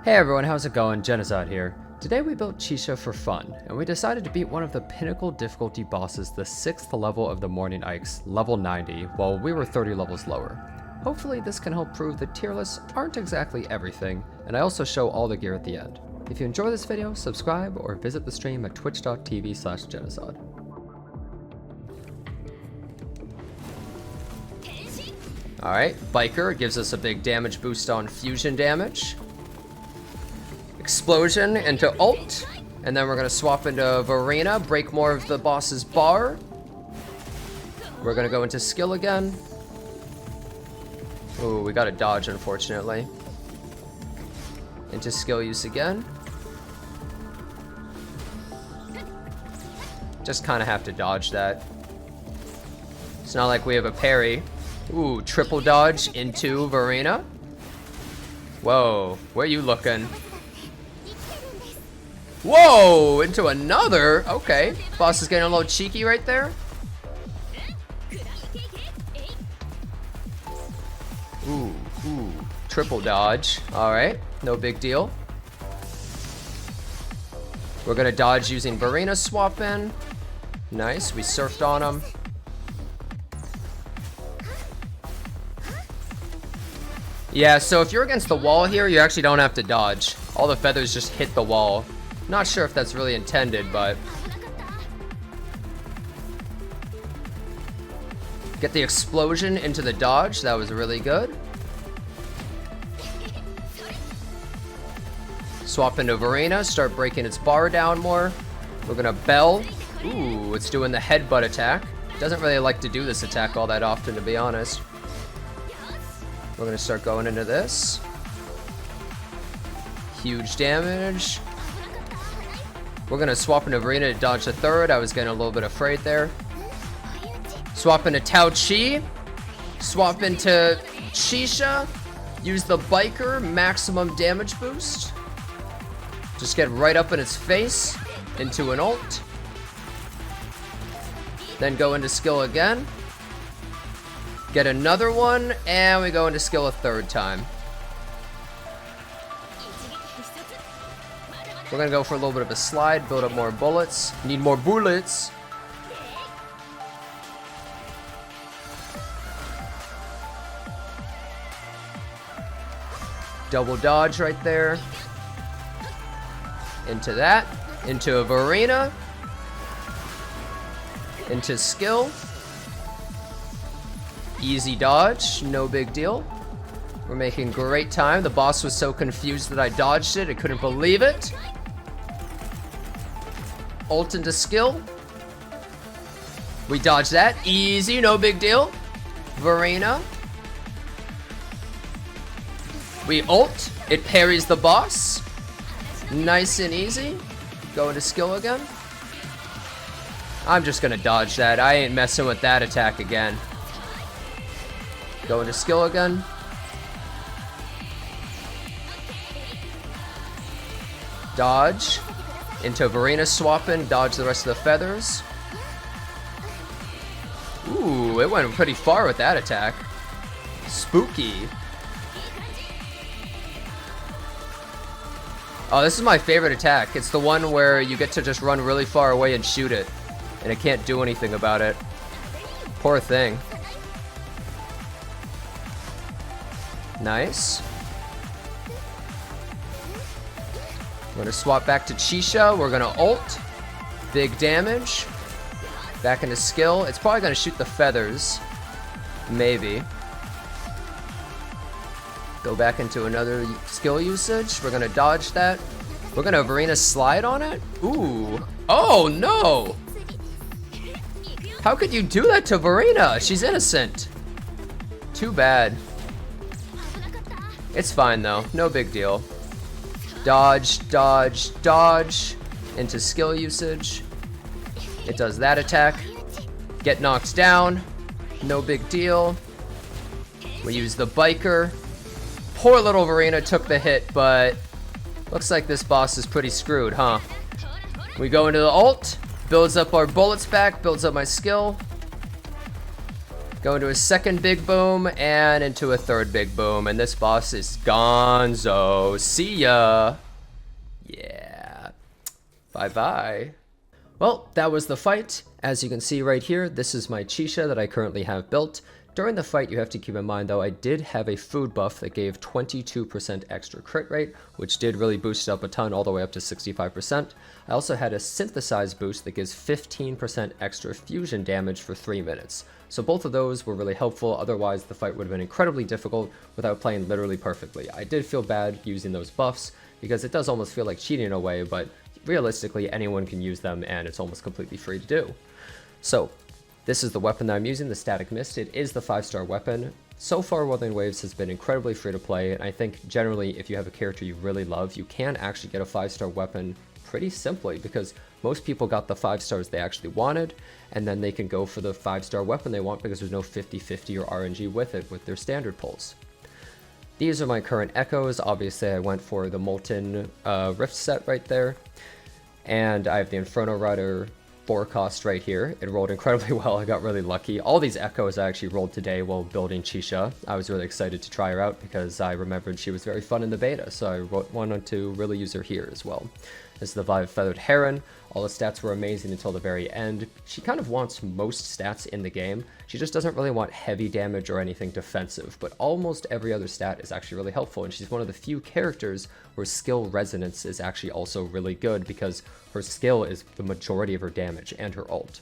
Hey everyone, how's it going? Jenazad here. Today we built CHIXIA for fun, and we decided to beat one of the pinnacle difficulty bosses, the 6th level of the MOURNING AIX, level 90, while we were 30 levels lower. Hopefully this can help prove that tier lists aren't exactly everything, and I also show all the gear at the end. If you enjoy this video, subscribe or visit the stream at twitch.tv/Jenazad. Alright, Biker gives us a big damage boost on fusion damage. Explosion into ult, and then we're going to swap into Varina, break more of the boss's bar. We're going to go into skill again. Ooh, we got a dodge, unfortunately. Into skill use again. Just kind of have to dodge that. It's not like we have a parry. Ooh, triple dodge into Varina. Whoa, where you looking? Whoa, into another? Okay, boss is getting a little cheeky right there. Ooh, triple dodge. All right, no big deal. We're gonna dodge using Varina swap in. Nice, we surfed on him. Yeah, so if you're against the wall here, you actually don't have to dodge. All the feathers just hit the wall. Not sure if that's really intended, but get the explosion into the dodge. That was really good. Swap into Varina, start breaking its bar down more. We're gonna bell. Ooh, it's doing the headbutt attack. Doesn't really like to do this attack all that often, to be honest. We're gonna start going into this. Huge damage. We're gonna swap into Varina to dodge the third. I was getting a little bit afraid there. Swap into Tao Chi. Swap into CHIXIA. Use the Biker, maximum damage boost. Just get right up in its face. Into an ult. Then go into skill again. Get another one, and we go into skill a third time. We're gonna go for a little bit of a slide, build up more bullets. Need more bullets. Double dodge right there. Into that. Into a Varina. Into skill. Easy dodge, no big deal. We're making great time. The boss was so confused that I dodged it. I couldn't believe it. Ult into skill. We dodged that. Easy, no big deal. Varina. We ult. It parries the boss. Nice and easy. Go into skill again. I'm just gonna dodge that. I ain't messing with that attack again. Go into skill again. Dodge. Into Varina swapping. Dodge the rest of the feathers. Ooh, it went pretty far with that attack. Spooky. Oh, this is my favorite attack. It's the one where you get to just run really far away and shoot it. And it can't do anything about it. Poor thing. Nice. We're gonna swap back to CHIXIA. We're gonna ult. Big damage. Back into skill. It's probably gonna shoot the feathers. Maybe. Go back into another skill usage. We're gonna dodge that. We're gonna Varina slide on it. Ooh. Oh no! How could you do that to Varina? She's innocent. Too bad. It's fine though, no big deal. Dodge, dodge, dodge. Into skill usage. It does that attack. Get knocked down. No big deal. We use the Biker. Poor little Varina took the hit, but looks like this boss is pretty screwed, huh? We go into the ult. Builds up our bullets back, builds up my skill. Go into a second big boom and into a third big boom. And this boss is gonzo. See ya. Yeah. Bye-bye. Well, that was the fight. As you can see right here, this is my CHIXIA that I currently have built. During the fight, you have to keep in mind, though, I did have a food buff that gave 22% extra crit rate, which did really boost it up a ton, all the way up to 65%. I also had a synthesize boost that gives 15% extra fusion damage for 3 minutes. So both of those were really helpful, otherwise the fight would have been incredibly difficult without playing literally perfectly. I did feel bad using those buffs, because it does almost feel like cheating in a way, but realistically anyone can use them and it's almost completely free to do. So, this is the weapon that I'm using, the Static Mist. It is the 5-star weapon. So far, Wuthering Waves has been incredibly free to play, and I think generally if you have a character you really love, you can actually get a 5-star weapon pretty simply, because most people got the 5 stars they actually wanted, and then they can go for the 5-star weapon they want because there's no 50-50 or RNG with it with their standard pulls. These are my current echoes. Obviously, I went for the Molten Rift set right there, and I have the Inferno Rider 4 cost right here. It rolled incredibly well. I got really lucky. All these echoes I actually rolled today while building CHIXIA. I was really excited to try her out because I remembered she was very fun in the beta, so I wanted to really use her here as well. This is the Vive Feathered Heron. All the stats were amazing until the very end. She kind of wants most stats in the game. She just doesn't really want heavy damage or anything defensive, but almost every other stat is actually really helpful, and she's one of the few characters where skill resonance is actually also really good because her skill is the majority of her damage and her ult.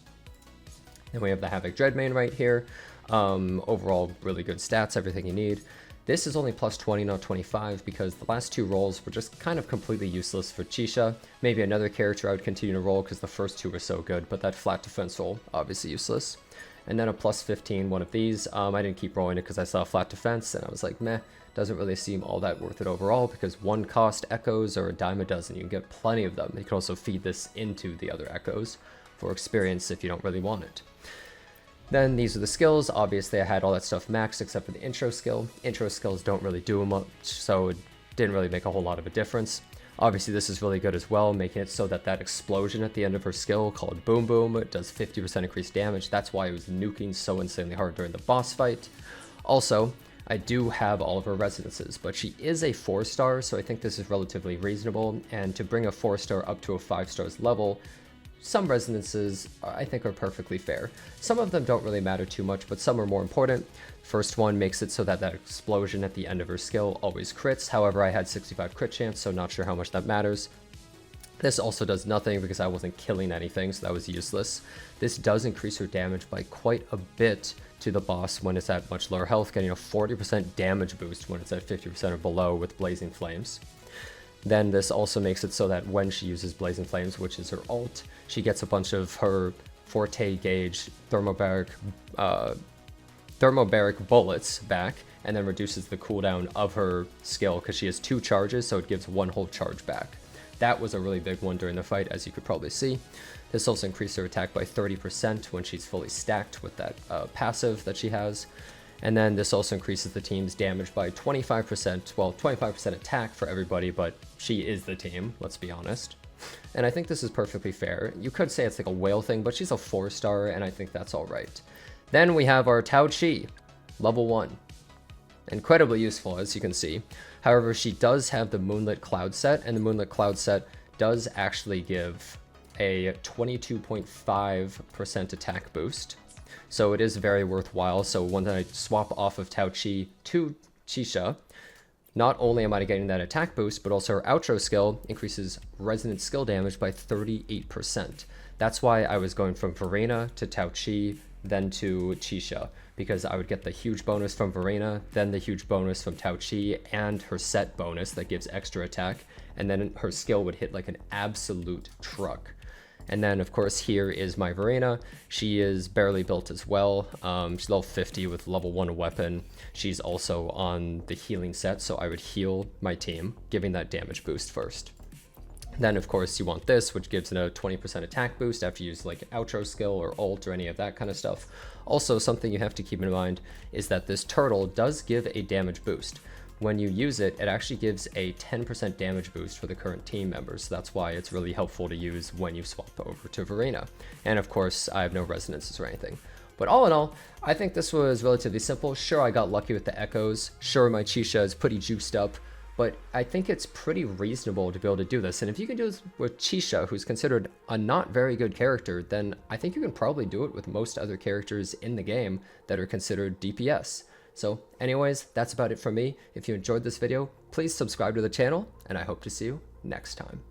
And we have the Havoc Dreadmane right here. Overall, really good stats, everything you need. This is only plus 20, not 25, because the last 2 rolls were just kind of completely useless for CHIXIA. Maybe another character I would continue to roll because the first 2 were so good, but that flat defense roll, obviously useless. And then a plus 15, one of these. I didn't keep rolling it because I saw flat defense, and I was like, meh, doesn't really seem all that worth it overall, because 1 cost echoes are a dime a dozen. You can get plenty of them. You can also feed this into the other echoes for experience if you don't really want it. Then these are the skills. Obviously I had all that stuff maxed except for the intro skill. Intro skills don't really do much, so it didn't really make a whole lot of a difference. Obviously this is really good as well, making it so that that explosion at the end of her skill called Boom Boom does 50% increased damage. That's why it was nuking so insanely hard during the boss fight. Also, I do have all of her resonances, but she is a 4-star, so I think this is relatively reasonable, and to bring a 4-star up to a 5-stars level, some resonances I think are perfectly fair. Some of them don't really matter too much, but some are more important. First one makes it so that that explosion at the end of her skill always crits. However, I had 65 crit chance, so not sure how much that matters. This also does nothing because I wasn't killing anything, so that was useless. This does increase her damage by quite a bit to the boss when it's at much lower health, getting a 40% damage boost when it's at 50% or below with Blazing Flames. Then this also makes it so that when she uses Blazing Flames, which is her ult, she gets a bunch of her Forte Gauge thermobaric bullets back, and then reduces the cooldown of her skill because she has 2 charges, so it gives 1 whole charge back. That was a really big one during the fight, as you could probably see. This also increased her attack by 30% when she's fully stacked with that passive that she has. And then this also increases the team's damage by 25%, well, 25% attack for everybody, but she is the team, let's be honest. And I think this is perfectly fair. You could say it's like a whale thing, but she's a 4-star, and I think that's alright. Then we have our Tao Chi, level 1. Incredibly useful, as you can see. However, she does have the Moonlit Cloud set, and the Moonlit Cloud set does actually give a 22.5% attack boost. So it is very worthwhile. So when I swap off of Tao Chi to CHIXIA, not only am I getting that attack boost, but also her outro skill increases resonant skill damage by 38%. That's why I was going from Verena to Tao Chi, then to CHIXIA, because I would get the huge bonus from Verena, then the huge bonus from Tao Chi, and her set bonus that gives extra attack, and then her skill would hit like an absolute truck. And then, of course, here is my Verena. She is barely built as well. She's level 50 with level 1 weapon. She's also on the healing set, so I would heal my team, giving that damage boost first. Then, of course, you want this, which gives it a 20% attack boost after you use like outro skill or ult or any of that kind of stuff. Also, something you have to keep in mind is that this turtle does give a damage boost. When you use it, it actually gives a 10% damage boost for the current team members, so that's why it's really helpful to use when you swap over to Verena. And of course, I have no resonances or anything. But all in all, I think this was relatively simple. Sure, I got lucky with the echoes. Sure, my CHIXIA is pretty juiced up. But I think it's pretty reasonable to be able to do this. And if you can do this with CHIXIA, who's considered a not very good character, then I think you can probably do it with most other characters in the game that are considered DPS. So anyways, that's about it from me. If you enjoyed this video, please subscribe to the channel, and I hope to see you next time.